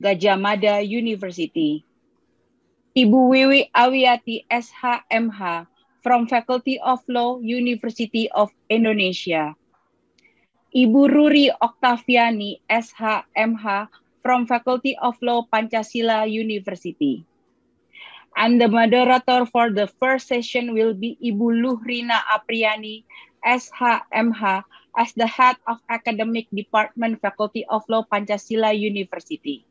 Gadjah Mada University. Ibu Wiwi Awiati SHMH from Faculty of Law, University of Indonesia. Ibu Ruri Oktaviani SHMH from Faculty of Law, Pancasila University. And the moderator for the first session will be Ibu Luhrina Apriani SHMH as the head of Academic Department, Faculty of Law, Pancasila University.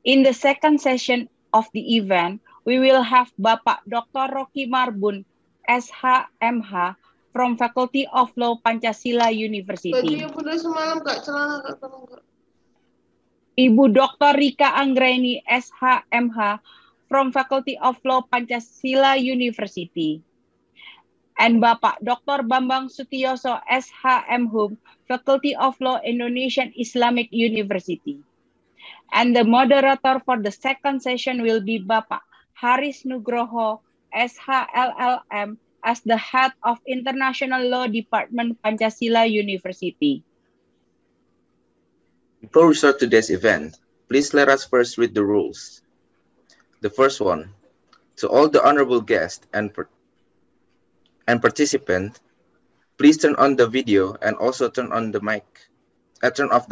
In the second session of the event, we will have Bapak Dr. Rocky Marbun, SHMH, from Faculty of Law, Pancasila University. Ibu Dr. Rika Anggraini, SHMH, from Faculty of Law, Pancasila University. And Bapak Dr. Bambang Sutioso, SHMH, Faculty of Law, Indonesian Islamic University. And the moderator for the second session will be Bapak Haris Nugroho, SHLLM, as the head of International Law Department, Pancasila University. Before we start today's event, please let us first read the rules. The first one, to all the honorable guests and participants, please turn on the video and also turn off the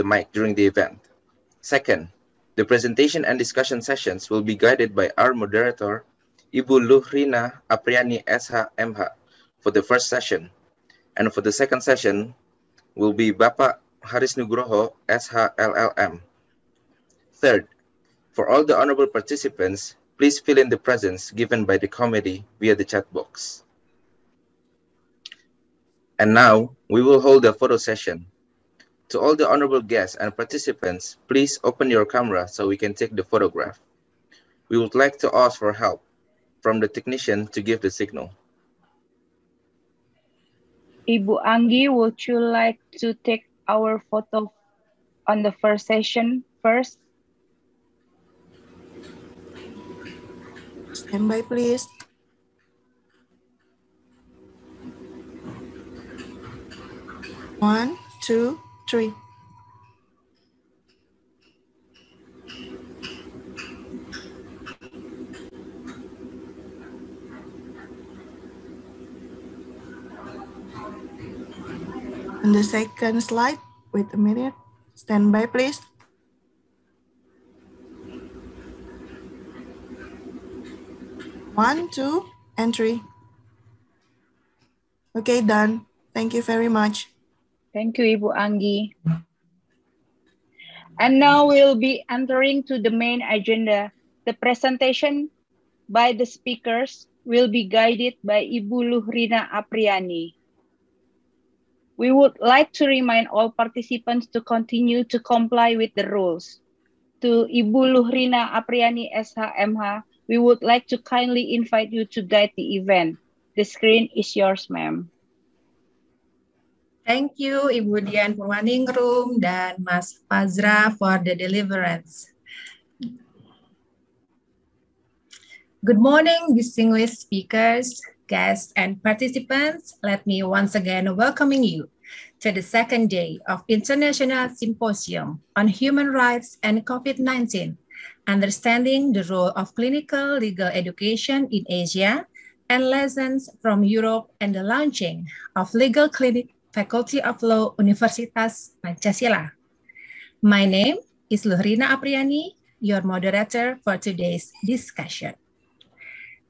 mic during the event. Second, the presentation and discussion sessions will be guided by our moderator, Ibu Luhrina Apriani SHMH, for the first session. And for the second session will be Bapak Haris Nugroho, SHLLM. Third, for all the honorable participants, please fill in the presents given by the committee via the chat box. And now, we will hold a photo session. To all the honorable guests and participants, please open your camera so we can take the photograph. We would like to ask for help from the technician to give the signal. Ibu Anggi, would you like to take our photo on the first session first? Stand by, please. One, two, three. On the second slide, wait a minute. Stand by, please. One, two, and three. Okay, done. Thank you very much. Thank you, Ibu Anggi. And now we'll be entering to the main agenda. The presentation by the speakers will be guided by Ibu Luhrina Apriani. We would like to remind all participants to continue to comply with the rules. To Ibu Luhrina Apriani SHMH, we would like to kindly invite you to guide the event. The screen is yours, ma'am. Thank you, Ibu Dian Purwaningrum dan Mas Fazra for the deliverance. Good morning, distinguished speakers, guests, and participants. Let me once again welcoming you to the second day of International Symposium on Human Rights and COVID-19, Understanding the Role of Clinical Legal Education in Asia and Lessons from Europe, and the launching of Legal Clinic Faculty of Law, Universitas Pancasila. My name is Luhrina Apriani, your moderator for today's discussion.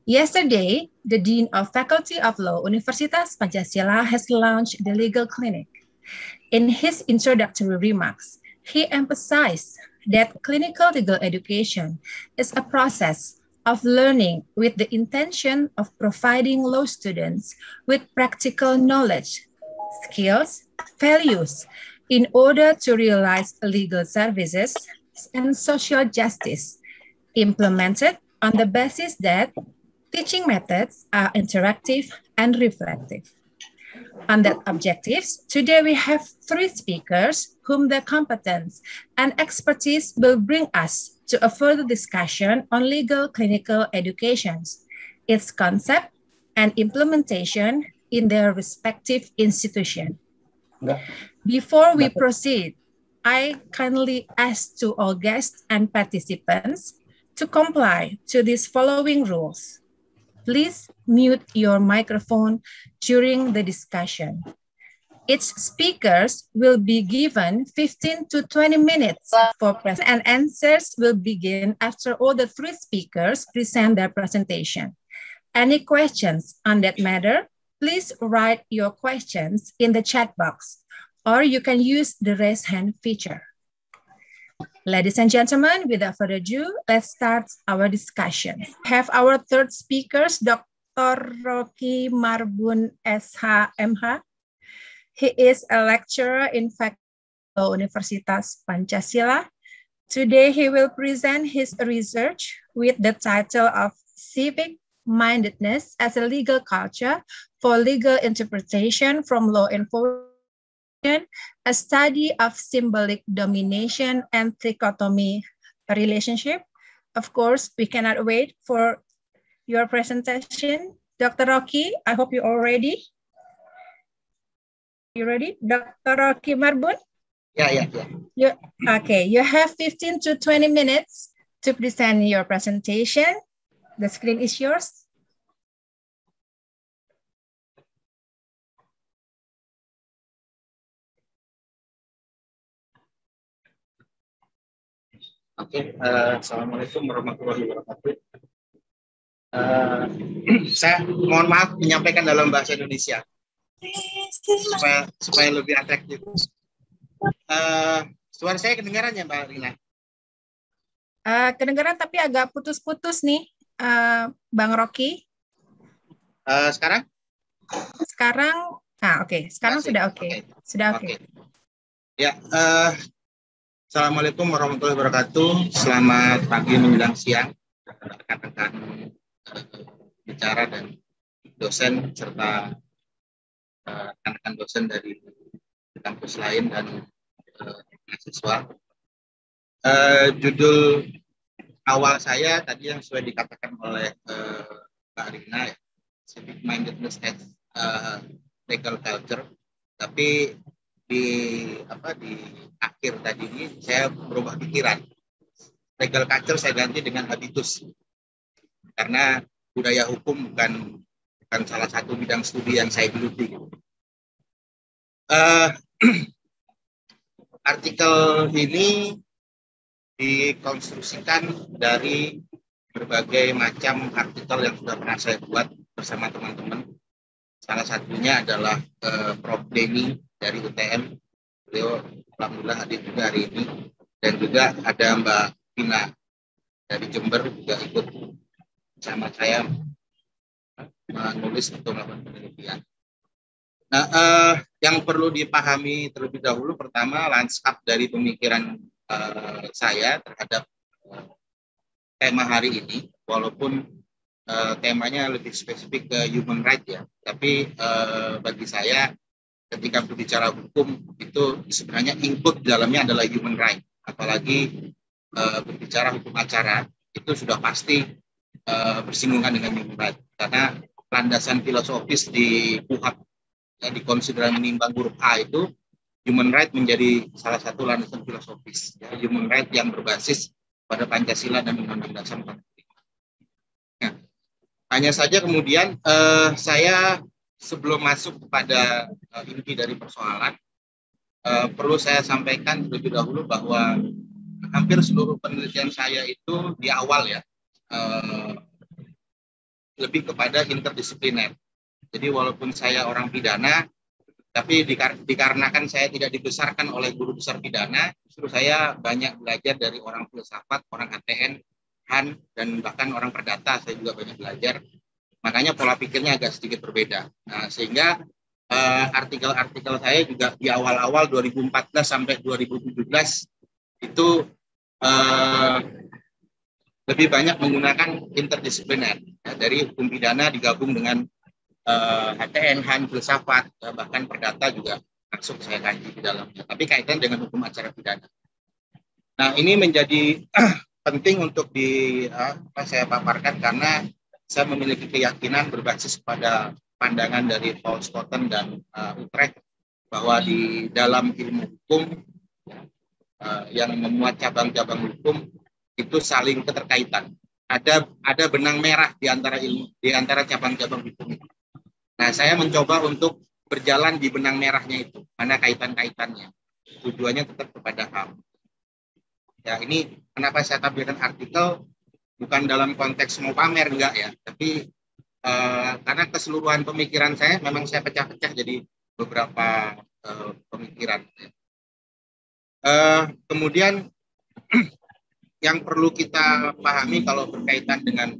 Yesterday, the Dean of Faculty of Law, Universitas Pancasila, has launched the Legal Clinic. In his introductory remarks, he emphasized that clinical legal education is a process of learning with the intention of providing law students with practical knowledge, skills, values, in order to realize legal services and social justice, implemented on the basis that teaching methods are interactive and reflective. On that objectives, today we have three speakers whom their competence and expertise will bring us to a further discussion on legal clinical educations, its concept and implementation in their respective institution. Before we proceed, I kindly ask to all guests and participants to comply to these following rules. Please mute your microphone during the discussion. Each speakers will be given 15 to 20 minutes for present, and answers will begin after all the three speakers present their presentation. Any questions on that matter, please write your questions in the chat box, or you can use the raise hand feature. Ladies and gentlemen, without further ado, let's start our discussion. We have our third speakers, Dr. Rocky Marbun, SH.MH. He is a lecturer in Faculty of Law, Universitas Pancasila. Today, he will present his research with the title of Civic Mindedness as a Legal Culture for Legal Interpretation from Law Enforcement, a study of symbolic domination and trichotomy relationship. Of course, we cannot wait for your presentation. Dr. Rocky, I hope you're all ready. You ready? Dr. Rocky Marbun? Yeah. Okay, you have 15 to 20 minutes to present your presentation. The screen is yours. Oke, Assalamualaikum warahmatullahi wabarakatuh. Saya mohon maaf menyampaikan dalam bahasa Indonesia supaya lebih atraktif. Suara saya kedengaran ya, Mbak Rina? Kedengaran tapi agak putus-putus nih, Bang Rocky. Sekarang? Sekarang, oke. Sekarang sudah oke. Sudah oke. Ya, Assalamualaikum warahmatullahi wabarakatuh. Selamat pagi menjelang siang, rekan-rekan bicara dan dosen serta rekan-rekan dosen dari kampus lain dan mahasiswa. Judul awal saya tadi yang sudah dikatakan oleh Mbak Rina, ya, Civic Mindedness as Legal Culture. Tapi di akhir tadi ini saya berubah pikiran. Legal culture saya ganti dengan habitus. Karena budaya hukum bukan salah satu bidang studi yang saya geluti. Artikel ini dikonstruksikan dari berbagai macam artikel yang sudah pernah saya buat bersama teman-teman. Salah satunya adalah Prof. Denny dari UTM. Beliau alhamdulillah hadir juga hari ini. Dan juga ada Mbak Tina dari Jember juga ikut sama saya menulis atau melakukan penelitian. Nah, yang perlu dipahami terlebih dahulu, pertama lanskap dari pemikiran saya terhadap tema hari ini, walaupun temanya lebih spesifik ke human right ya, tapi bagi saya ketika berbicara hukum itu sebenarnya input dalamnya adalah human right, apalagi berbicara hukum acara itu sudah pasti bersinggungan dengan human right, karena landasan filosofis di KUHP ya, di konsideran menimbang huruf A itu human right menjadi salah satu landasan filosofis ya, human right yang berbasis pada Pancasila dan Undang-Undang Dasar 45. Nah, hanya saja kemudian saya sebelum masuk kepada inti dari persoalan, perlu saya sampaikan terlebih dahulu bahwa hampir seluruh penelitian saya itu di awal ya lebih kepada interdisipliner. Jadi walaupun saya orang pidana, tapi dikarenakan saya tidak dibesarkan oleh guru besar pidana, justru saya banyak belajar dari orang filsafat, orang ATN, Han, dan bahkan orang perdata saya juga banyak belajar. Makanya pola pikirnya agak sedikit berbeda. Nah, sehingga artikel-artikel saya juga di awal-awal 2014 sampai 2017 itu lebih banyak menggunakan interdisipliner. Ya, dari hukum pidana digabung dengan HTN, Han, filsafat, bahkan perdata juga masuk saya kaji di dalamnya. Tapi kaitan dengan hukum acara pidana. Nah, ini menjadi penting untuk saya paparkan karena saya memiliki keyakinan berbasis pada pandangan dari Paul Schotten dan Utrecht bahwa di dalam ilmu hukum yang memuat cabang-cabang hukum itu saling keterkaitan. Ada benang merah di antara cabang-cabang hukum itu. Nah, saya mencoba untuk berjalan di benang merahnya itu, mana kaitan-kaitannya. Tujuannya tetap kepada HAM. Ya, ini kenapa saya tampilkan artikel bukan dalam konteks mau pamer, enggak ya, tapi karena keseluruhan pemikiran saya memang saya pecah-pecah jadi beberapa pemikiran. Kemudian yang perlu kita pahami kalau berkaitan dengan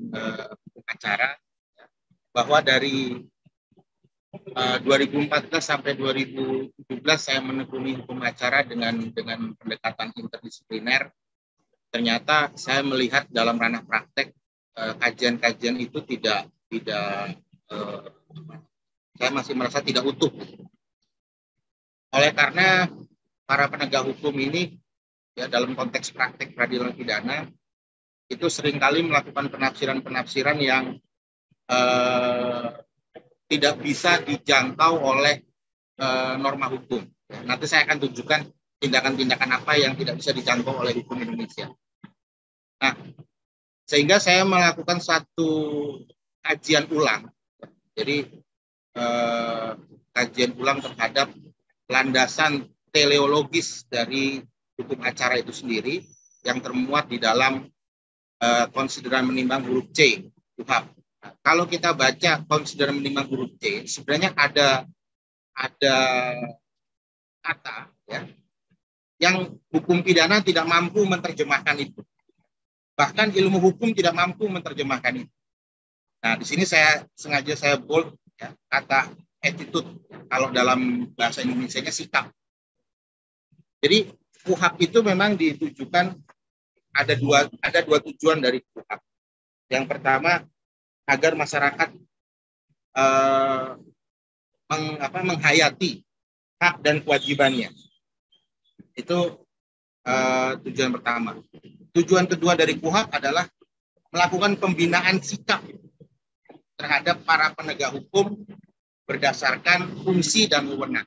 acara, bahwa dari 2014 sampai 2017 saya menekuni hukum acara dengan pendekatan interdisipliner. Ternyata saya melihat dalam ranah praktek kajian-kajian itu tidak saya masih merasa tidak utuh. Oleh karena para penegak hukum ini ya dalam konteks praktek peradilan pidana itu seringkali melakukan penafsiran-penafsiran yang tidak bisa dijangkau oleh norma hukum. Nanti saya akan tunjukkan tindakan-tindakan apa yang tidak bisa dijangkau oleh hukum Indonesia. Nah, sehingga saya melakukan satu kajian ulang. Jadi kajian ulang terhadap landasan teleologis dari hukum acara itu sendiri yang termuat di dalam konsideran menimbang huruf C KUHP. Nah, kalau kita baca konsideran menimbang huruf C, sebenarnya ada kata ya yang hukum pidana tidak mampu menerjemahkan itu. Bahkan ilmu hukum tidak mampu menerjemahkan itu. Nah, di sini saya bold ya, kata attitude. Kalau dalam bahasa Indonesianya sikap. Jadi KUHP itu memang ditujukan ada dua tujuan dari KUHP. Yang pertama agar masyarakat menghayati hak dan kewajibannya. Itu tujuan pertama. Tujuan kedua dari KUHP adalah melakukan pembinaan sikap terhadap para penegak hukum berdasarkan fungsi dan wewenang.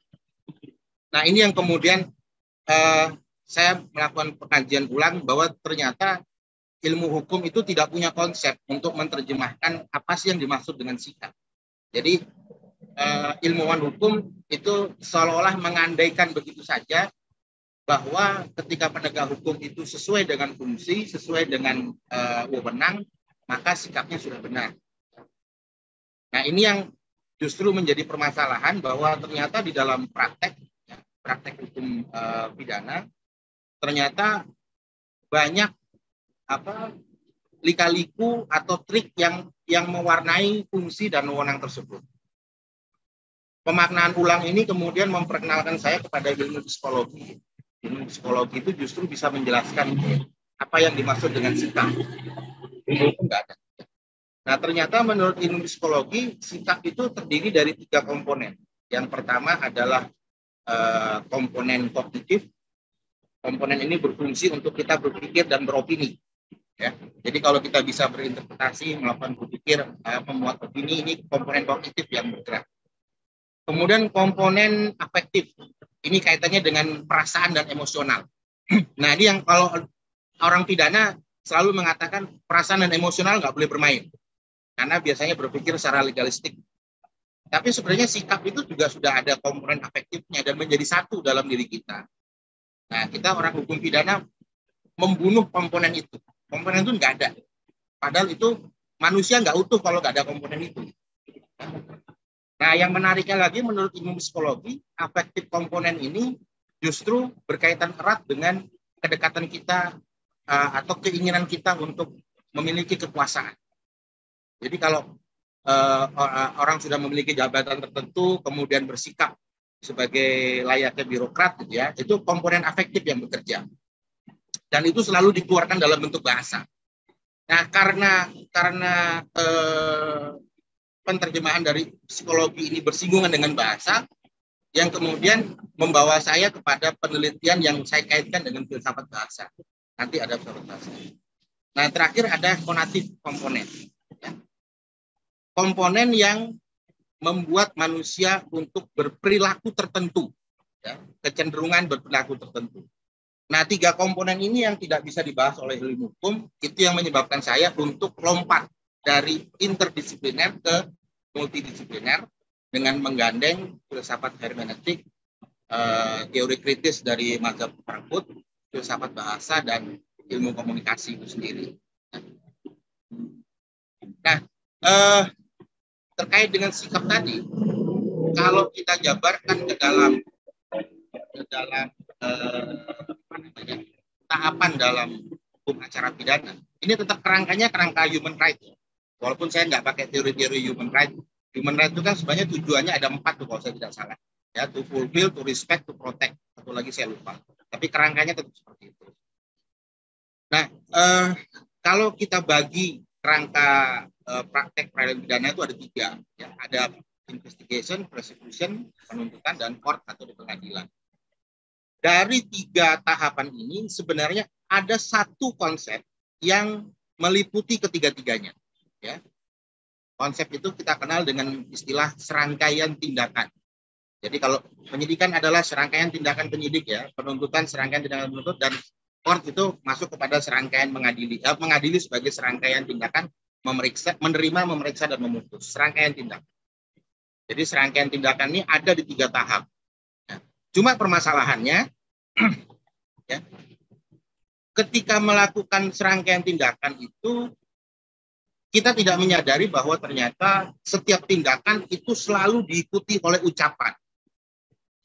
Nah, ini yang kemudian saya melakukan pengkajian ulang bahwa ternyata ilmu hukum itu tidak punya konsep untuk menerjemahkan apa sih yang dimaksud dengan sikap. Jadi ilmuwan hukum itu seolah-olah mengandaikan begitu saja bahwa ketika penegak hukum itu sesuai dengan fungsi, sesuai dengan wewenang, maka sikapnya sudah benar. Nah, ini yang justru menjadi permasalahan bahwa ternyata di dalam praktek hukum pidana ternyata banyak lika-liku atau trik yang mewarnai fungsi dan wewenang tersebut. Pemaknaan ulang ini kemudian memperkenalkan saya kepada ilmu psikologi. Ilmu psikologi itu justru bisa menjelaskan apa yang dimaksud dengan sikap. Ilmu itu enggak ada. Nah, ternyata menurut ilmu psikologi, sikap itu terdiri dari 3 komponen. Yang pertama adalah komponen kognitif. Komponen ini berfungsi untuk kita berpikir dan beropini. Ya. Jadi kalau kita bisa berinterpretasi, melakukan berpikir, memuat opini, ini komponen kognitif yang bergerak. Kemudian komponen afektif. Ini kaitannya dengan perasaan dan emosional. Nah, ini yang kalau orang pidana selalu mengatakan perasaan dan emosional nggak boleh bermain. Karena biasanya berpikir secara legalistik. Tapi sebenarnya sikap itu juga sudah ada komponen afektifnya dan menjadi satu dalam diri kita. Nah, kita orang hukum pidana membunuh komponen itu. Komponen itu nggak ada. Padahal itu manusia nggak utuh kalau nggak ada komponen itu. Nah, yang menariknya lagi menurut ilmu psikologi, afektif komponen ini justru berkaitan erat dengan kedekatan kita atau keinginan kita untuk memiliki kekuasaan. Jadi kalau orang sudah memiliki jabatan tertentu, kemudian bersikap sebagai layaknya birokrat, gitu ya, itu komponen afektif yang bekerja. Dan itu selalu dikeluarkan dalam bentuk bahasa. Nah, karena penerjemahan dari psikologi ini bersinggungan dengan bahasa, yang kemudian membawa saya kepada penelitian yang saya kaitkan dengan filsafat bahasa. Nanti ada filsafat bahasa. Nah, terakhir ada konatif komponen. Komponen yang membuat manusia untuk berperilaku tertentu, ya, kecenderungan berperilaku tertentu. Nah, 3 komponen ini yang tidak bisa dibahas oleh ilmu hukum, itu yang menyebabkan saya untuk lompat dari interdisipliner ke multidisipliner dengan menggandeng filsafat hermeneutik, teori kritis dari mazhab Frankfurt, filsafat bahasa, dan ilmu komunikasi itu sendiri. Nah, terkait dengan sikap tadi, kalau kita jabarkan ke dalam tahapan dalam hukum acara pidana, ini tetap kerangkanya kerangka human rights. Walaupun saya nggak pakai teori-teori human rights. Human rights itu kan sebenarnya tujuannya ada 4 tuh kalau saya tidak salah. Ya, to fulfill, to respect, to protect. Satu lagi saya lupa. Tapi kerangkanya tetap seperti itu. Nah, kalau kita bagi kerangka praktek peradilan pidana itu ada 3. Ya, ada investigation, prosecution, penuntutan, dan court atau di pengadilan. Dari 3 tahapan ini sebenarnya ada satu konsep yang meliputi ketiga-tiganya. Ya. Konsep itu kita kenal dengan istilah serangkaian tindakan. Jadi kalau penyidikan adalah serangkaian tindakan penyidik, ya, penuntutan serangkaian tindakan penuntut, dan court itu masuk kepada serangkaian mengadili. Mengadili sebagai serangkaian tindakan memeriksa, menerima, memeriksa, dan memutus. Serangkaian tindakan. Jadi serangkaian tindakan ini ada di 3 tahap. Ya. Cuma permasalahannya, ya, ketika melakukan serangkaian tindakan itu, kita tidak menyadari bahwa ternyata setiap tindakan itu selalu diikuti oleh ucapan,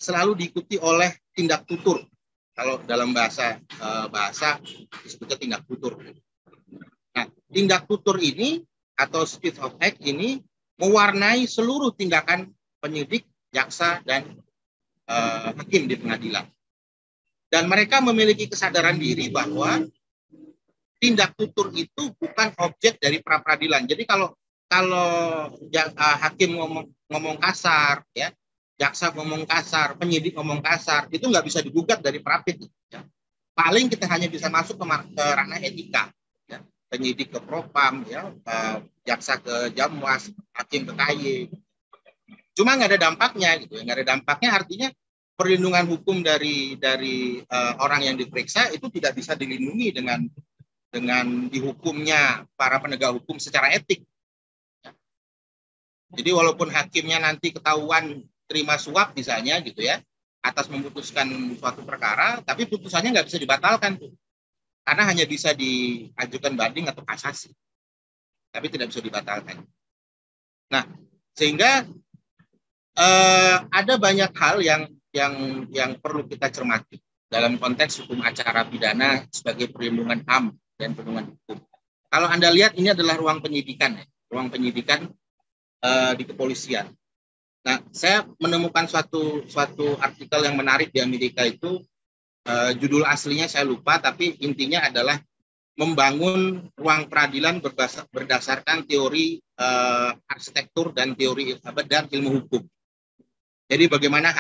selalu diikuti oleh tindak tutur. Kalau dalam bahasa disebutnya tindak tutur. Nah, tindak tutur ini atau speech of act ini mewarnai seluruh tindakan penyidik, jaksa, dan hakim di pengadilan. Dan mereka memiliki kesadaran diri bahwa tindak tutur itu bukan objek dari pra peradilan. Jadi kalau hakim ngomong kasar, ya, jaksa ngomong kasar, penyidik ngomong kasar, itu nggak bisa digugat dari prapit. Ya. Paling kita hanya bisa masuk ke ranah etika. Ya. Penyidik ke propam, ya, jaksa ke jamwas, hakim ke KY. Cuma nggak ada dampaknya, gitu. Nggak ada dampaknya artinya perlindungan hukum dari orang yang diperiksa itu tidak bisa dilindungi dengan dihukumnya para penegak hukum secara etik. Jadi walaupun hakimnya nanti ketahuan terima suap misalnya, gitu ya, atas memutuskan suatu perkara, tapi putusannya nggak bisa dibatalkan tuh, karena hanya bisa diajukan banding atau kasasi, tapi tidak bisa dibatalkan. Nah, sehingga ada banyak hal yang perlu kita cermati dalam konteks hukum acara pidana sebagai perlindungan HAM dan perlindungan hukum. Kalau Anda lihat, ini adalah ruang penyidikan, ya, ruang penyidikan di kepolisian. Nah, saya menemukan suatu artikel yang menarik di Amerika itu, judul aslinya saya lupa, tapi intinya adalah membangun ruang peradilan berdasarkan teori arsitektur dan teori dan ilmu hukum. Jadi bagaimana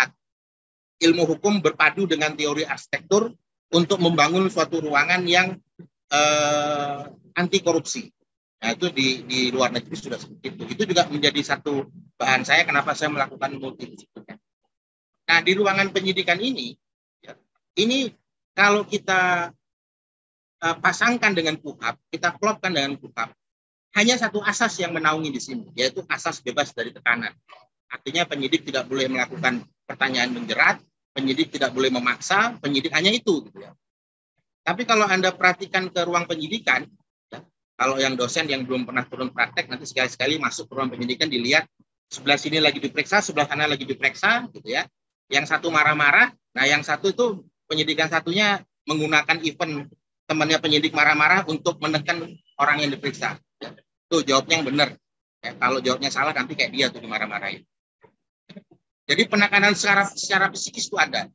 ilmu hukum berpadu dengan teori arsitektur untuk membangun suatu ruangan yang anti korupsi. Nah, itu di luar negeri sudah seperti itu. Itu juga menjadi satu bahan saya kenapa saya melakukan multidisipliner. Nah, di ruangan penyidikan ini, ya, ini kalau kita pasangkan dengan KUHAP, kita klopkan dengan KUHAP, hanya satu asas yang menaungi di sini, yaitu asas bebas dari tekanan. Artinya penyidik tidak boleh melakukan pertanyaan menjerat, penyidik tidak boleh memaksa, penyidik hanya itu, gitu ya. Tapi kalau Anda perhatikan ke ruang penyidikan, ya, kalau yang dosen yang belum pernah turun praktek, nanti sekali-sekali masuk ke ruang penyidikan, dilihat sebelah sini lagi diperiksa, sebelah sana lagi diperiksa, gitu ya. Yang satu marah-marah, nah yang satu itu penyidikan satunya menggunakan event temannya penyidik marah-marah untuk menekan orang yang diperiksa. Ya. Tuh jawabnya yang benar. Ya, kalau jawabnya salah nanti kayak dia tuh dimarah-marahin. Jadi penekanan secara psikis itu ada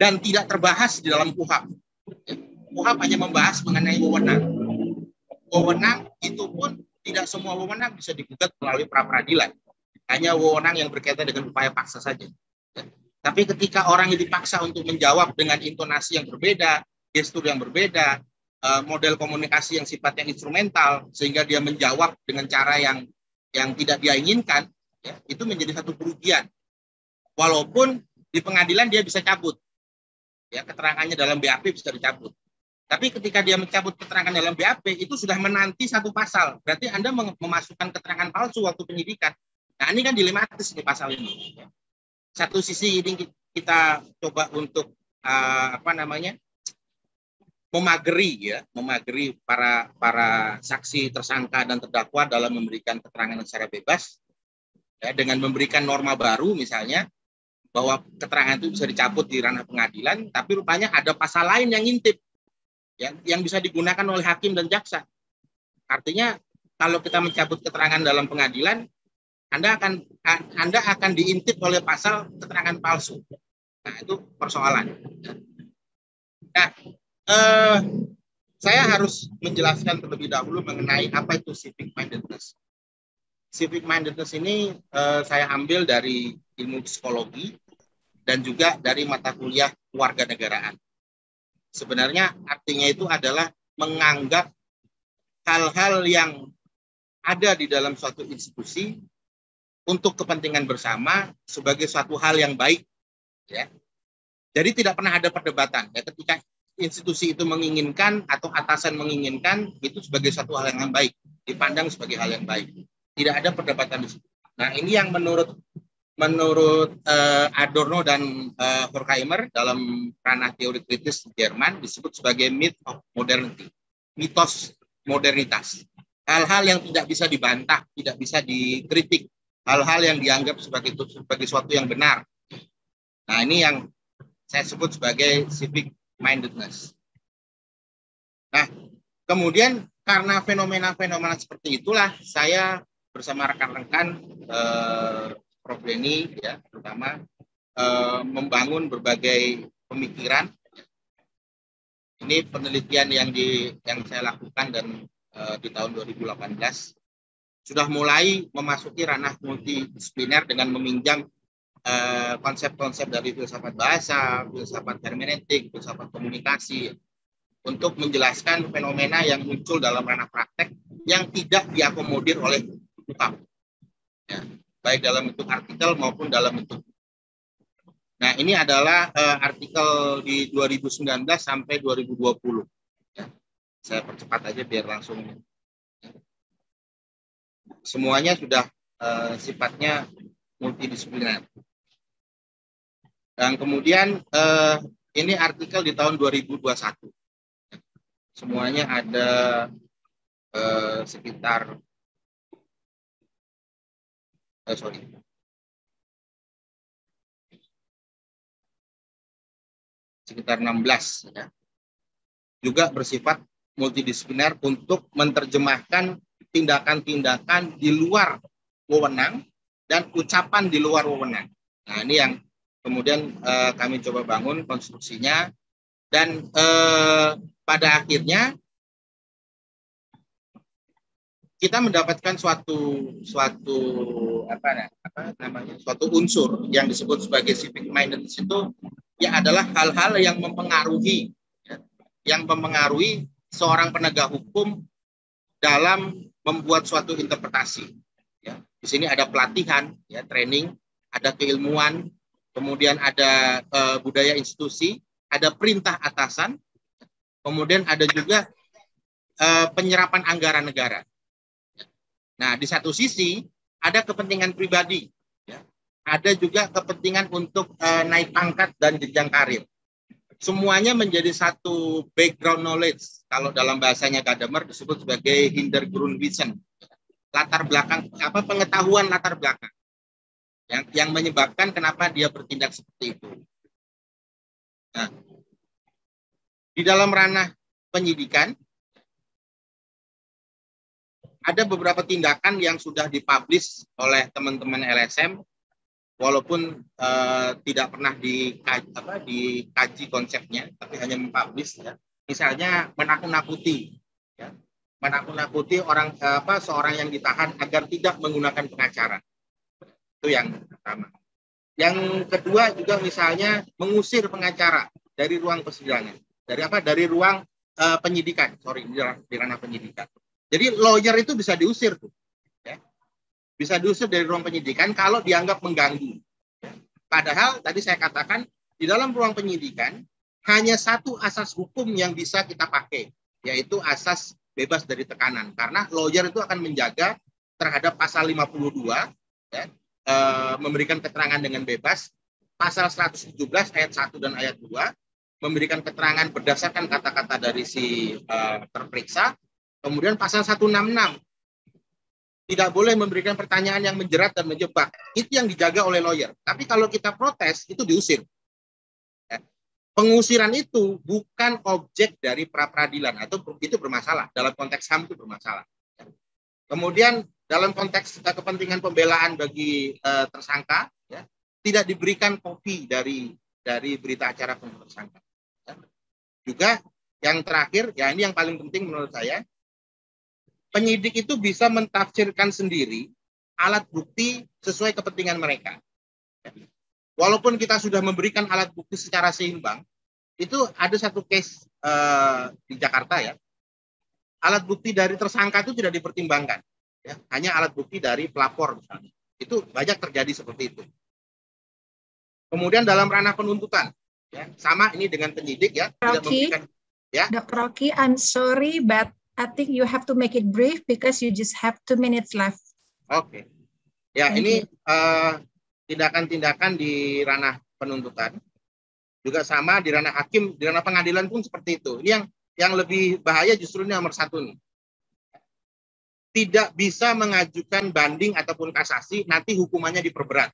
dan tidak terbahas di dalam KUHAP. KUHAP hanya membahas mengenai wewenang. Wewenang itu pun tidak semua wewenang bisa digugat melalui pra peradilan. Hanya wewenang yang berkaitan dengan upaya paksa saja. Ya. Tapi ketika orang yang dipaksa untuk menjawab dengan intonasi yang berbeda, gestur yang berbeda, model komunikasi yang sifatnya instrumental, sehingga dia menjawab dengan cara yang tidak dia inginkan, ya, itu menjadi satu kerugian. Walaupun di pengadilan dia bisa cabut. ya keterangannya dalam BAP bisa dicabut. Tapi ketika dia mencabut keterangan dalam BAP itu sudah menanti satu pasal. Berarti Anda memasukkan keterangan palsu waktu penyidikan. Nah, ini kan dilematis di pasal ini. Satu sisi ini kita coba untuk memageri para saksi, tersangka dan terdakwa dalam memberikan keterangan secara bebas, ya, dengan memberikan norma baru misalnya bahwa keterangan itu bisa dicabut di ranah pengadilan, tapi rupanya ada pasal lain yang ngintip, yang bisa digunakan oleh hakim dan jaksa. Artinya kalau kita mencabut keterangan dalam pengadilan, Anda akan diintip oleh pasal keterangan palsu. Nah, itu persoalan. Nah, saya harus menjelaskan terlebih dahulu mengenai apa itu civic mindedness. Civic mindedness ini saya ambil dari ilmu psikologi dan juga dari mata kuliah kewarganegaraan. Sebenarnya artinya itu adalah menganggap hal-hal yang ada di dalam suatu institusi untuk kepentingan bersama sebagai suatu hal yang baik, ya. Jadi tidak pernah ada perdebatan, ya, ketika institusi itu menginginkan atau atasan menginginkan itu sebagai suatu hal yang baik, dipandang sebagai hal yang baik. Tidak ada perdebatan di situ. Nah, ini yang menurut Adorno dan Horkheimer dalam ranah teori kritis Jerman disebut sebagai myth of modernity, mitos modernitas. Hal-hal yang tidak bisa dibantah, tidak bisa dikritik, hal-hal yang dianggap sebagai suatu yang benar. Nah, ini yang saya sebut sebagai civic mindedness. Nah, kemudian karena fenomena-fenomena seperti itulah saya bersama rekan-rekan Prof. Denny, ya, terutama membangun berbagai pemikiran. Ini penelitian yang saya lakukan dan di tahun 2018 sudah mulai memasuki ranah multidisipliner dengan meminjam konsep-konsep dari filsafat bahasa, filsafat hermeneutik, filsafat komunikasi untuk menjelaskan fenomena yang muncul dalam ranah praktek yang tidak diakomodir oleh UKAP, ya, baik dalam bentuk artikel maupun dalam bentuk. Nah, ini adalah artikel di 2019 sampai 2020. Ya, saya percepat aja biar langsung. Semuanya sudah sifatnya multidisipliner. Dan kemudian ini artikel di tahun 2021. Semuanya ada sekitar sekitar 16, ya. Juga bersifat multidisipliner untuk menerjemahkan tindakan-tindakan di luar wewenang dan ucapan di luar wewenang. Nah, ini yang kemudian kami coba bangun konstruksinya, dan pada akhirnya kita mendapatkan suatu unsur yang disebut sebagai civic mindedness itu ya adalah hal-hal yang mempengaruhi, ya, yang mempengaruhi seorang penegak hukum dalam membuat suatu interpretasi. Ya, di sini ada pelatihan, ya, training, ada keilmuan, kemudian ada budaya institusi, ada perintah atasan, kemudian ada juga penyerapan anggaran negara. Nah, di satu sisi ada kepentingan pribadi, ya. Ada juga kepentingan untuk naik pangkat dan jenjang karir. Semuanya menjadi satu background knowledge. Kalau dalam bahasanya Gadamer disebut sebagai Hintergrundwissen, latar belakang, pengetahuan latar belakang yang menyebabkan kenapa dia bertindak seperti itu. Nah, di dalam ranah penyidikan ada beberapa tindakan yang sudah dipublish oleh teman-teman LSM, walaupun tidak pernah dikaji konsepnya, tapi hanya mempublish, ya. Misalnya menakut-nakuti, ya. Menakut-nakuti seorang yang ditahan agar tidak menggunakan pengacara. Itu yang pertama. Yang kedua juga misalnya mengusir pengacara dari ruang persidangan, dari ruang penyidikan, di ranah penyidikan. Jadi lawyer itu bisa diusir tuh, ya. Bisa diusir dari ruang penyidikan kalau dianggap mengganggu. Padahal tadi saya katakan di dalam ruang penyidikan hanya satu asas hukum yang bisa kita pakai, yaitu asas bebas dari tekanan. Karena lawyer itu akan menjaga terhadap pasal 52, ya, memberikan keterangan dengan bebas, pasal 117 ayat 1 dan ayat 2, memberikan keterangan berdasarkan kata-kata dari si terperiksa, kemudian pasal 166, tidak boleh memberikan pertanyaan yang menjerat dan menjebak. Itu yang dijaga oleh lawyer. Tapi kalau kita protes, itu diusir. Pengusiran itu bukan objek dari pra-peradilan, atau itu bermasalah. Dalam konteks HAM itu bermasalah. Kemudian dalam konteks kepentingan pembelaan bagi tersangka, ya, tidak diberikan kopi dari berita acara tersangka. Ya. Juga yang terakhir, ya ini yang paling penting menurut saya, penyidik itu bisa mentafsirkan sendiri alat bukti sesuai kepentingan mereka. Walaupun kita sudah memberikan alat bukti secara seimbang, itu ada satu case di Jakarta, ya, alat bukti dari tersangka itu tidak dipertimbangkan, ya, hanya alat bukti dari pelapor misalnya. Itu banyak terjadi seperti itu. Kemudian dalam ranah penuntutan, ya, sama ini dengan penyidik, ya, tidak memberikan, ya. Dr. Rocky, I'm sorry, but I think you have to make it brief because you just have 2 minutes left. Oke. Ya, Thank ini tindakan-tindakan di ranah penuntutan. Juga sama di ranah hakim, di ranah pengadilan pun seperti itu. Ini yang lebih bahaya justru ini nomor 1 nih. Tidak bisa mengajukan banding ataupun kasasi, nanti hukumannya diperberat.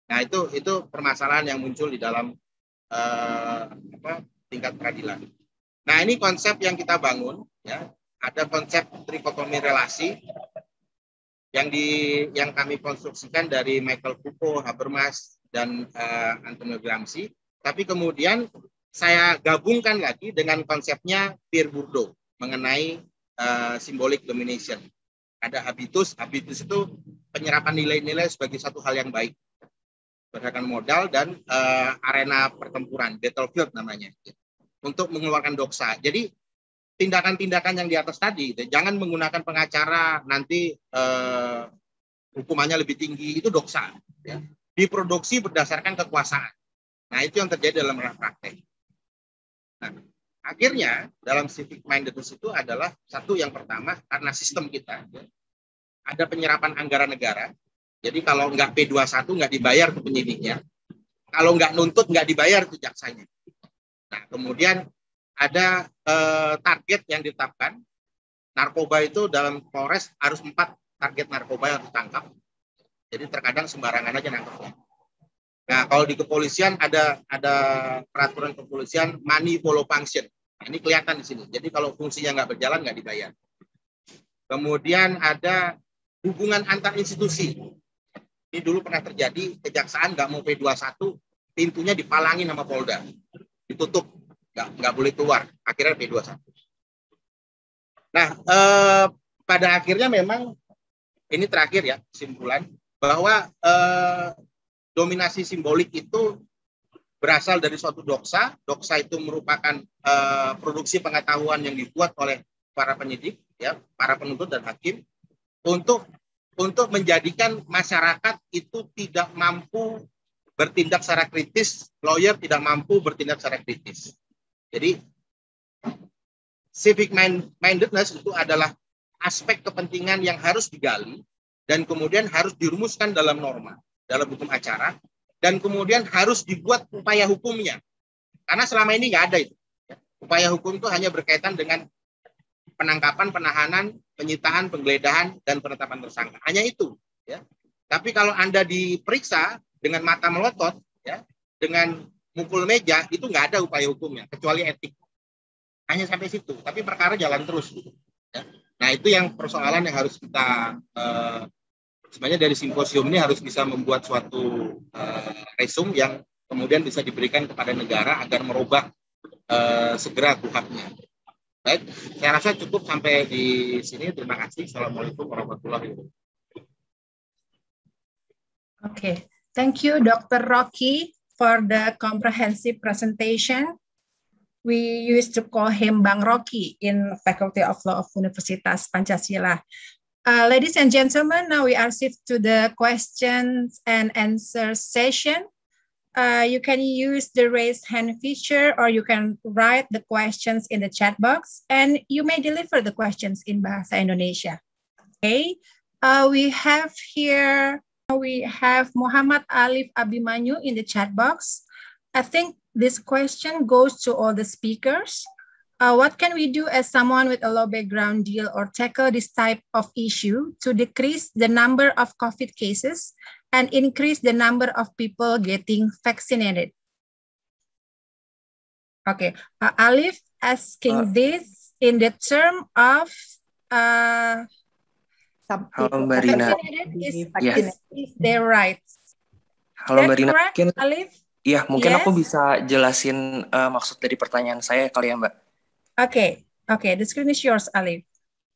Nah, itu permasalahan yang muncul di dalam tingkat peradilan. Nah, ini konsep yang kita bangun, ya. Ada konsep trikotomi relasi yang kami konstruksikan dari Michael Foucault, Habermas, dan Antonio Gramsci. Tapi kemudian saya gabungkan lagi dengan konsepnya Pierre Bourdieu mengenai symbolic domination. Ada habitus itu penyerapan nilai-nilai sebagai satu hal yang baik. Berdasarkan modal dan arena pertempuran, battlefield namanya, untuk mengeluarkan doksa. Jadi tindakan-tindakan yang di atas tadi, jangan menggunakan pengacara nanti hukumannya lebih tinggi, itu doksa. Ya. Diproduksi berdasarkan kekuasaan. Nah, itu yang terjadi dalam praktek. Nah, akhirnya dalam civic mindedness itu adalah satu, yang pertama, karena sistem kita, ya, ada penyerapan anggaran negara. Jadi kalau nggak P21 nggak dibayar ke penyidiknya, kalau nggak nuntut nggak dibayar ke jaksanya. Nah, kemudian ada target yang ditetapkan. Narkoba itu dalam Polres harus 4 target narkoba yang ditangkap. Jadi terkadang sembarangan aja nangkepnya. Nah, kalau di kepolisian ada peraturan kepolisian money follow function. Nah, ini kelihatan di sini. Jadi kalau fungsinya nggak berjalan nggak dibayar. Kemudian ada hubungan antar institusi. Ini dulu pernah terjadi, kejaksaan nggak mau P21, pintunya dipalangin sama Polda, ditutup, nggak boleh keluar. Akhirnya P21. Nah, pada akhirnya memang ini terakhir, ya, kesimpulan bahwa dominasi simbolik itu berasal dari suatu doksa. Doksa itu merupakan produksi pengetahuan yang dibuat oleh para penyidik, ya, para penuntut dan hakim untuk menjadikan masyarakat itu tidak mampu bertindak secara kritis, lawyer tidak mampu bertindak secara kritis. Jadi civic mindedness itu adalah aspek kepentingan yang harus digali dan kemudian harus dirumuskan dalam norma, dalam hukum acara, dan kemudian harus dibuat upaya hukumnya. Karena selama ini nggak ada itu. Upaya hukum itu hanya berkaitan dengan penangkapan, penahanan, penyitaan, penggeledahan, dan penetapan tersangka. Hanya itu. Ya. Tapi kalau Anda diperiksa dengan mata melotot, ya, dengan mukul meja, itu nggak ada upaya hukumnya, kecuali etik. Hanya sampai situ. Tapi perkara jalan terus. Ya. Nah, itu yang persoalan yang harus kita, sebenarnya dari simposium ini harus bisa membuat suatu resum yang kemudian bisa diberikan kepada negara agar merubah segera KUHP-nya. Baik, saya rasa cukup sampai di sini. Terima kasih. Assalamualaikum warahmatullahi wabarakatuh. Okay, thank you, Dr. Rocky, for the comprehensive presentation. We used to call him Bang Rocky in Faculty of Law of Universitas Pancasila. Ladies and gentlemen, now we are shift to the questions and answer session. you can use the raise hand feature, or you can write the questions in the chat box, and you may deliver the questions in Bahasa Indonesia. Okay, we have Muhammad Alif Abimanyu in the chat box. I think this question goes to all the speakers. What can we do as someone with a low background deal or tackle this type of issue to decrease the number of COVID cases and increase the number of people getting vaccinated? Okay, Alif asking this in the term of Halo Mbak Rina. is their rights. Halo Mbak Rina. Correct, Mungkin, Alif? iya, mungkin Yes? aku bisa jelasin maksud dari pertanyaan saya kali ya Mbak. Okay, the screen is yours, Alif.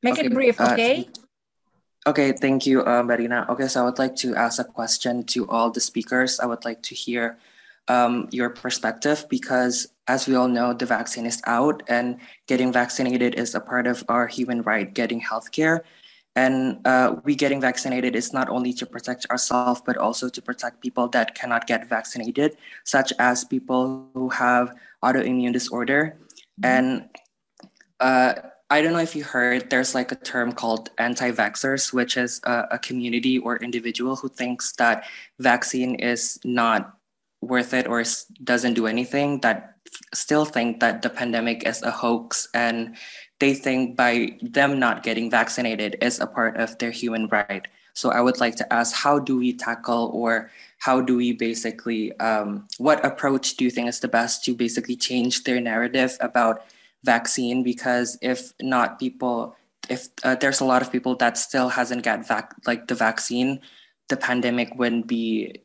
Make it brief, okay? Okay, thank you, Mbak Rina. Okay, so I would like to ask a question to all the speakers. I would like to hear your perspective, because as we all know, the vaccine is out and getting vaccinated is a part of our human right, getting healthcare. And we getting vaccinated is not only to protect ourselves, but also to protect people that cannot get vaccinated, such as people who have autoimmune disorder. And I don't know if you heard, there's like a term called anti-vaxxers, which is a community or individual who thinks that vaccine is not worth it or doesn't do anything, that still think that the pandemic is a hoax, and they think by them not getting vaccinated is a part of their human right. So I would like to ask, how do we tackle, or how do we basically, what approach do you think is the best to basically change their narrative about vaccine? Because if not people, if there's a lot of people that still hasn't got the vaccine, the pandemic wouldn't be,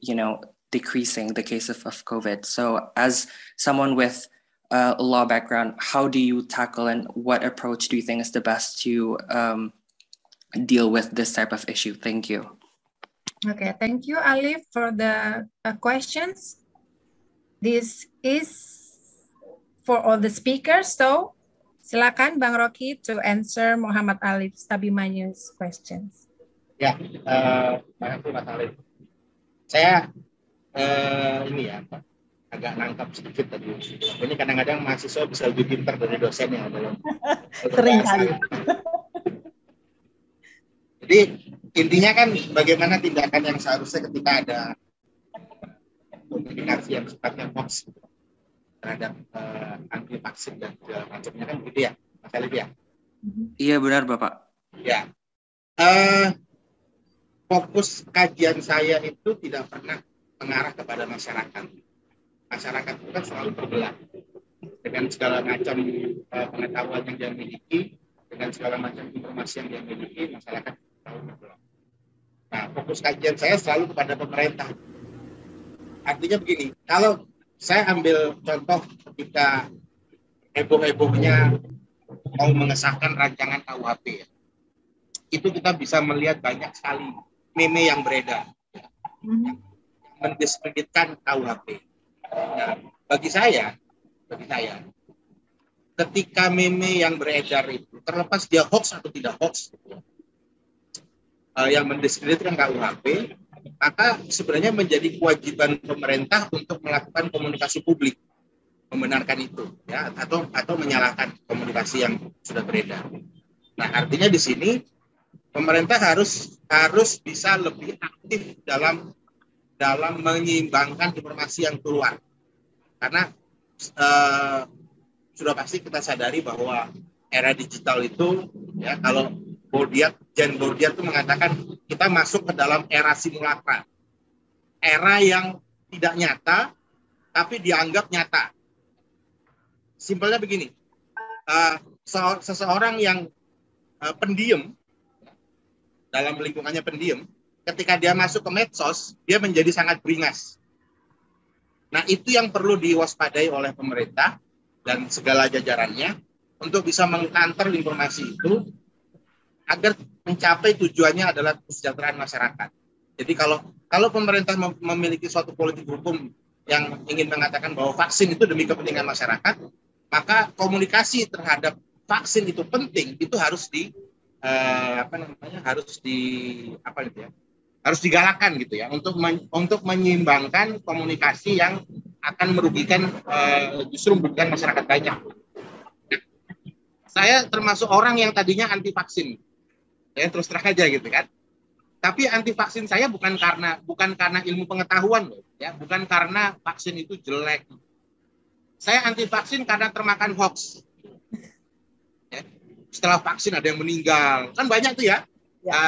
decreasing the case of COVID. So as someone with a law background, how do you tackle, and what approach do you think is the best to deal with this type of issue? Thank you. Okay, thank you, Alif, for the questions. This is for all the speakers, so silakan Bang Rocky to answer Muhammad Alif Abimanyu's questions. Ya, terima kasih Mas Alif. Saya agak nangkap sedikit tadi. Ini kadang-kadang mahasiswa bisa lebih pintar dari dosen yang dalam sering kali. Jadi intinya kan bagaimana tindakan yang seharusnya ketika ada komunikasi yang sifatnya hoax terhadap anti vaksin dan segala macamnya, kan begitu ya, Mas Alif ya? Iya benar Bapak. Ya, fokus kajian saya itu tidak pernah mengarah kepada masyarakat. Masyarakat itu kan selalu terbelah dengan segala macam pengetahuan yang dia miliki, dengan segala macam informasi yang dia miliki, masyarakat selalu terbelah. Nah, fokus kajian saya selalu kepada pemerintah. Artinya begini, kalau saya ambil contoh ketika heboh-hebohnya mau mengesahkan rancangan KUHP, ya, itu kita bisa melihat banyak sekali meme yang beredar, yang mendiskreditkan KUHP. Nah, bagi saya, ketika meme yang beredar itu, terlepas dia hoax atau tidak hoax, yang mendiskreditkan KUHP, maka sebenarnya menjadi kewajiban pemerintah untuk melakukan komunikasi publik, membenarkan itu, ya, atau menyalahkan komunikasi yang sudah beredar. Nah, artinya di sini pemerintah harus bisa lebih aktif dalam menyeimbangkan informasi yang keluar, karena sudah pasti kita sadari bahwa era digital itu, ya, kalau Jen Bordiat itu mengatakan kita masuk ke dalam era simulakra, era yang tidak nyata tapi dianggap nyata. Simpelnya begini, seseorang yang pendiam, dalam lingkungannya pendiam, ketika dia masuk ke medsos, dia menjadi sangat beringas. Nah, itu yang perlu diwaspadai oleh pemerintah dan segala jajarannya untuk bisa mengkanter informasi itu agar mencapai tujuannya adalah kesejahteraan masyarakat. Jadi kalau pemerintah memiliki suatu politik hukum yang ingin mengatakan bahwa vaksin itu demi kepentingan masyarakat, maka komunikasi terhadap vaksin itu penting, itu harus harus digalakkan gitu ya untuk menyeimbangkan komunikasi yang akan merugikan justru merugikan masyarakat banyak. Saya termasuk orang yang tadinya anti vaksin, ya terus terang aja gitu kan. Tapi anti vaksin saya bukan karena ilmu pengetahuan loh, ya bukan karena vaksin itu jelek. Saya anti vaksin karena termakan hoax. Ya. Setelah vaksin ada yang meninggal, kan banyak tuh ya,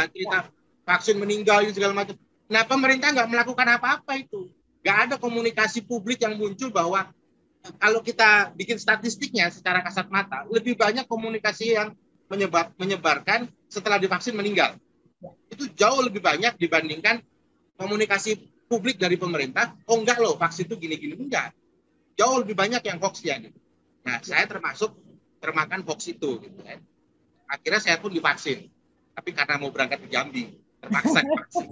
cerita vaksin meninggal ini segala macam. Nah pemerintah nggak melakukan apa-apa itu, nggak ada komunikasi publik yang muncul bahwa kalau kita bikin statistiknya secara kasat mata, lebih banyak komunikasi yang menyebarkan setelah divaksin meninggal. Itu jauh lebih banyak dibandingkan komunikasi publik dari pemerintah. Oh enggak loh, vaksin itu gini-gini, enggak. Jauh lebih banyak yang hoax ya. Gitu. Nah, saya termasuk termakan hoax itu. Gitu, kan. Akhirnya saya pun divaksin. Tapi karena mau berangkat ke Jambi, terpaksa divaksin.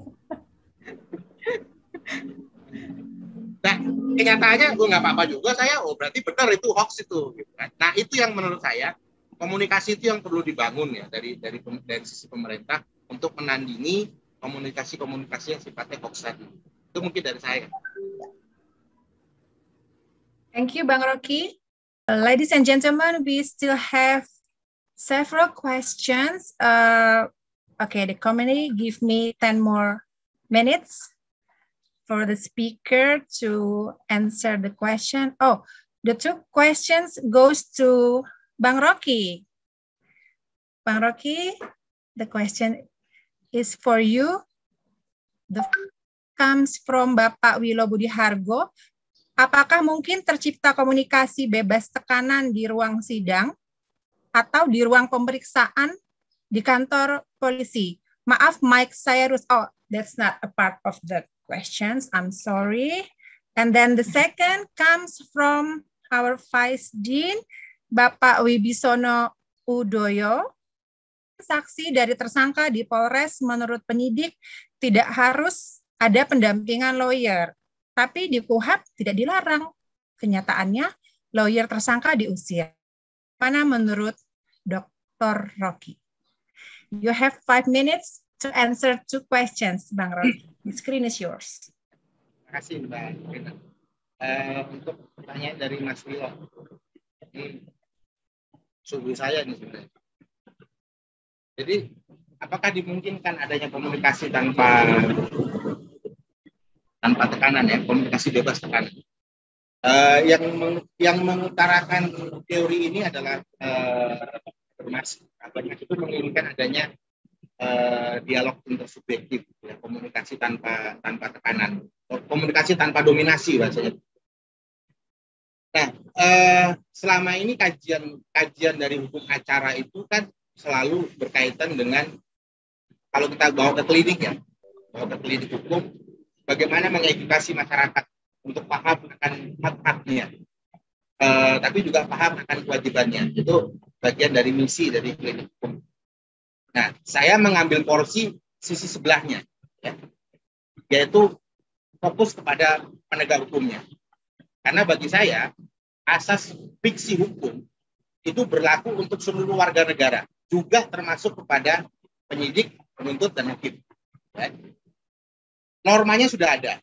Nah, kenyataannya nggak apa-apa juga saya. Oh berarti benar itu hoax itu. Gitu, kan. Nah, itu yang menurut saya komunikasi itu yang perlu dibangun ya dari sisi pemerintah untuk menandingi komunikasi-komunikasi yang sifatnya hoax tadi. Itu mungkin dari saya. Thank you, Bang Rocky. Ladies and gentlemen, we still have several questions. Okay, the committee give me 10 more minutes for the speaker to answer the question. Oh, the 2 questions goes to Bang Rocky. Bang Rocky, the question is for you. The comes from Bapak Wilo Budi Hargo. Apakah mungkin tercipta komunikasi bebas tekanan di ruang sidang atau di ruang pemeriksaan di kantor polisi? Maaf, mic saya rusak. Oh, that's not a part of the questions. I'm sorry. And then the second comes from our Vice Dean, Bapak Wibisono Udoyo. Saksi dari tersangka di Polres menurut penyidik tidak harus ada pendampingan lawyer, tapi di KUHAP tidak dilarang. Kenyataannya lawyer tersangka diusir. Mana menurut Dr. Rocky? You have 5 minutes to answer 2 questions, Bang Rocky. The screen is yours. Terima kasih Mbak Rina. Untuk pertanyaan dari Mas Wilo, ini suhu saya nih sebenarnya. Jadi, apakah dimungkinkan adanya komunikasi tanpa tekanan ya, komunikasi bebas tekanan? Yang mengutarakan teori ini adalah Mas itu menginginkan adanya dialog intersubjektif, ya, komunikasi tanpa tekanan, komunikasi tanpa dominasi bahasanya. Nah, selama ini kajian dari hukum acara itu kan selalu berkaitan dengan kalau kita bawa ke klinik ya, bawa ke klinik hukum, bagaimana mengedukasi masyarakat untuk paham akan hak-haknya, tapi juga paham akan kewajibannya. Itu bagian dari misi dari klinik hukum. Nah, saya mengambil porsi sisi sebelahnya, ya, yaitu fokus kepada penegak hukumnya. Karena bagi saya, asas fiksi hukum itu berlaku untuk seluruh warga negara, juga termasuk kepada penyidik, penuntut, dan hakim. Ya. Normanya sudah ada.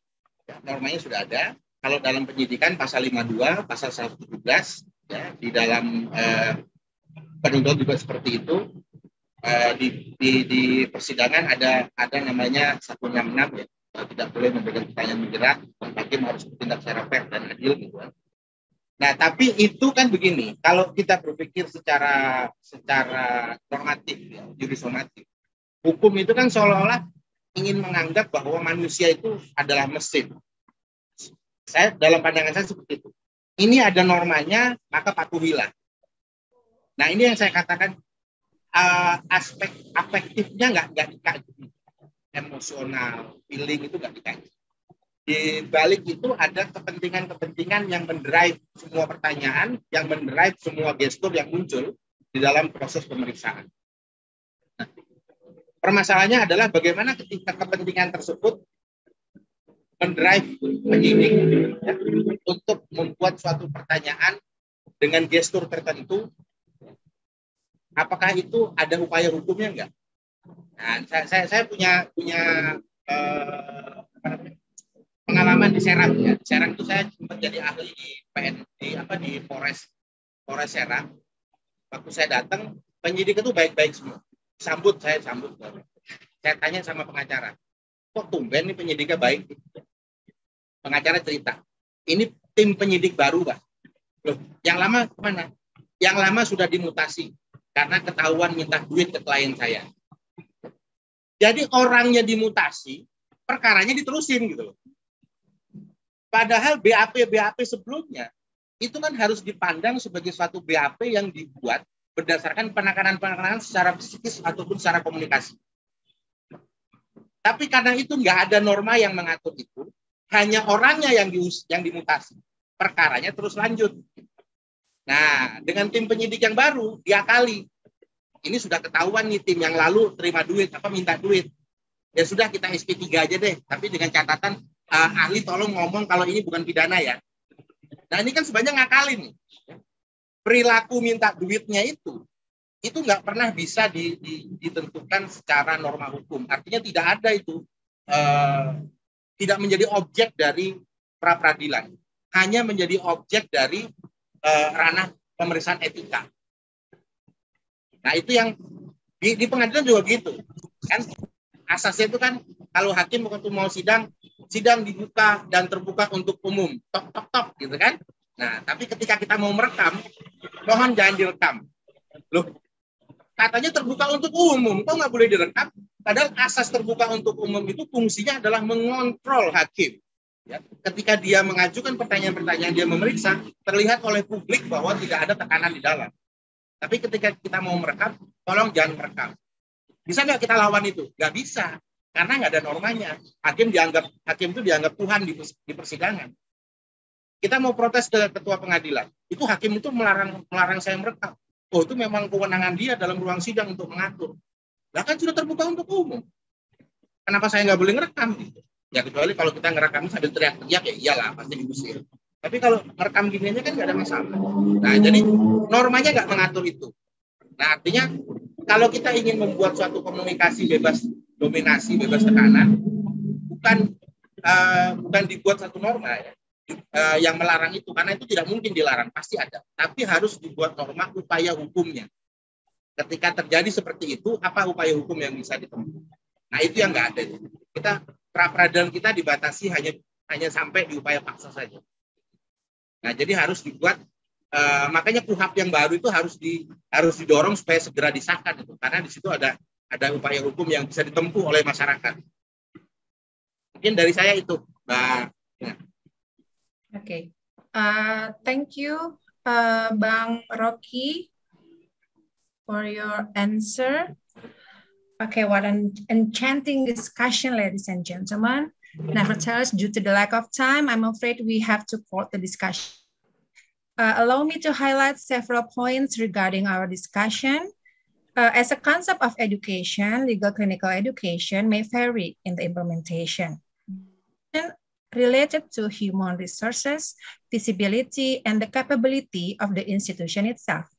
Ya, normanya sudah ada. Kalau dalam penyidikan pasal 52, pasal 117, ya, di dalam penuntut juga seperti itu. Di persidangan ada namanya 166 ya, tidak boleh memberikan pertanyaan menjerat, hakim harus bertindak secara fair dan adil gitu kan. Nah, tapi itu kan begini, kalau kita berpikir secara normatif ya, juris normatif, hukum itu kan seolah-olah ingin menganggap bahwa manusia itu adalah mesin. Saya dalam pandangan saya seperti itu. Ini ada normanya, maka patuhilah. Nah, ini yang saya katakan aspek afektifnya nggak dikaji, emosional, feeling itu nggak dikaji. Di balik itu ada kepentingan-kepentingan yang mendrive semua pertanyaan, yang mendrive semua gestur yang muncul di dalam proses pemeriksaan. Nah, permasalahannya adalah bagaimana ketika kepentingan tersebut mendrive penyidik ya, untuk membuat suatu pertanyaan dengan gestur tertentu. Apakah itu ada upaya hukumnya enggak? Nah, saya punya pengalaman di Serang ya. Di Serang itu saya sempat jadi ahli di di Polres Serang. Waktu saya datang, penyidik itu baik-baik semua. Saya sambut. Saya tanya sama pengacara, kok tumben nih penyidiknya baik? Pengacara cerita, ini tim penyidik baru, Pak. Loh, yang lama kemana? Yang lama sudah dimutasi karena ketahuan minta duit ke klien saya. Jadi orangnya dimutasi, perkaranya diterusin gitu loh. Padahal BAP sebelumnya itu kan harus dipandang sebagai suatu BAP yang dibuat berdasarkan penekanan secara psikis ataupun secara komunikasi. Tapi karena itu nggak ada norma yang mengatur itu, hanya orangnya yang dimutasi, perkaranya terus lanjut. Nah, dengan tim penyidik yang baru diakali. Ini sudah ketahuan nih tim yang lalu terima duit, minta duit. Ya sudah kita SP3 aja deh, tapi dengan catatan ahli tolong ngomong kalau ini bukan pidana ya. Nah ini kan sebenarnya ngakalin nih. Perilaku minta duitnya itu nggak pernah bisa ditentukan secara norma hukum. Artinya tidak ada itu, tidak menjadi objek dari pra peradilan. Hanya menjadi objek dari ranah pemeriksaan etika. Nah itu yang di pengadilan juga gitu. Kan asasnya itu kan kalau hakim waktu mau sidang dibuka dan terbuka untuk umum, tok gitu kan. Nah tapi ketika kita mau merekam, mohon jangan direkam. Loh, katanya terbuka untuk umum, kok nggak boleh direkam? Padahal asas terbuka untuk umum itu fungsinya adalah mengontrol hakim. Ya, ketika dia mengajukan pertanyaan-pertanyaan, dia memeriksa, terlihat oleh publik bahwa tidak ada tekanan di dalam. Tapi ketika kita mau merekam, tolong jangan merekam. Bisa nggak kita lawan itu? Nggak bisa, karena nggak ada normanya. Hakim itu dianggap Tuhan di persidangan. Kita mau protes ke ketua pengadilan, itu hakim itu melarang saya merekam. Oh itu memang kewenangan dia dalam ruang sidang untuk mengatur. Nah kan sudah terbuka untuk umum. Kenapa saya nggak boleh ngerekam? Ya kecuali kalau kita ngerekam sambil teriak-teriak ya iyalah pasti diusir. Tapi kalau merekam gini aja kan nggak ada masalah. Nah jadi normanya nggak mengatur itu. Nah artinya kalau kita ingin membuat suatu komunikasi bebas dominasi, bebas tekanan, bukan dibuat satu norma ya. Yang melarang itu, karena itu tidak mungkin dilarang, pasti ada. Tapi harus dibuat norma upaya hukumnya. Ketika terjadi seperti itu, apa upaya hukum yang bisa ditempuh? Nah itu yang nggak ada. Kita pra-peradilan kita dibatasi hanya sampai di upaya paksa saja. Nah jadi harus dibuat, makanya KUHAP yang baru itu harus didorong supaya segera disahkan itu, karena di situ ada upaya hukum yang bisa ditempuh oleh masyarakat. Mungkin dari saya itu, Mbak. Ya. Okay, thank you, Bang Rocky, for your answer. Okay, what an enchanting discussion, ladies and gentlemen. Nevertheless, due to the lack of time, I'm afraid we have to pause the discussion. Allow me to highlight several points regarding our discussion. As a concept of education, legal clinical education may vary in the implementation. Related to human resources, feasibility, and the capability of the institution itself.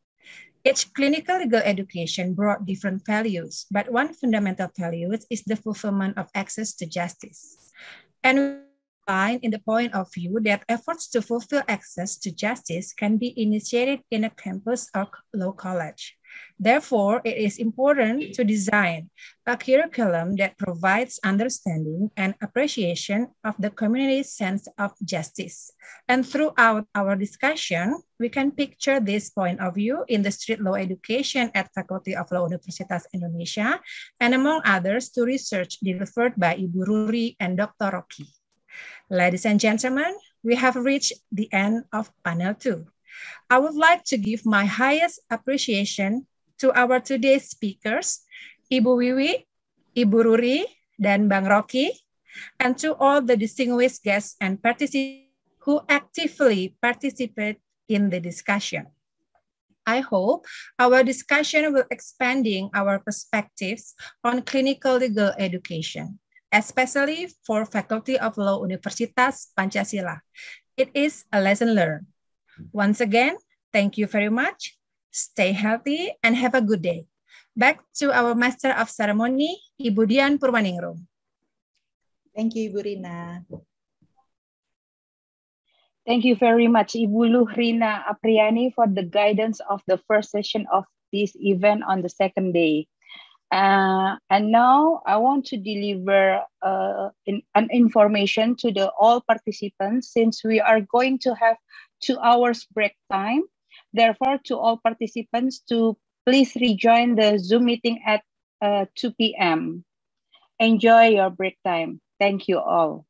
Each clinical legal education brought different values, but one fundamental value is the fulfillment of access to justice. And we find in the point of view that efforts to fulfill access to justice can be initiated in a campus or law college. Therefore, it is important to design a curriculum that provides understanding and appreciation of the community's sense of justice. And throughout our discussion, we can picture this point of view in the street law education at Faculty of Law Universitas Indonesia, and among others, to research delivered by Ibu Ruri and Dr. Rocky. Ladies and gentlemen, we have reached the end of panel 2. I would like to give my highest appreciation to our today's speakers, Ibu Wiwi, Ibu Ruri, dan Bang Rocky, and to all the distinguished guests and participants who actively participate in the discussion. I hope our discussion will expanding our perspectives on clinical legal education, especially for Faculty of Law Universitas Pancasila. It is a lesson learned. Once again, thank you very much. Stay healthy and have a good day. Back to our Master of Ceremony, Ibu Dian Purwaningrum. Thank you, Ibu Rina. Thank you very much, Ibu Luhrina Apriani, for the guidance of the first session of this event on the second day. And now I want to deliver an information to all participants, since we are going to have 2 hours break time. Therefore, to all participants to please rejoin the Zoom meeting at 2 p.m. Enjoy your break time. Thank you all.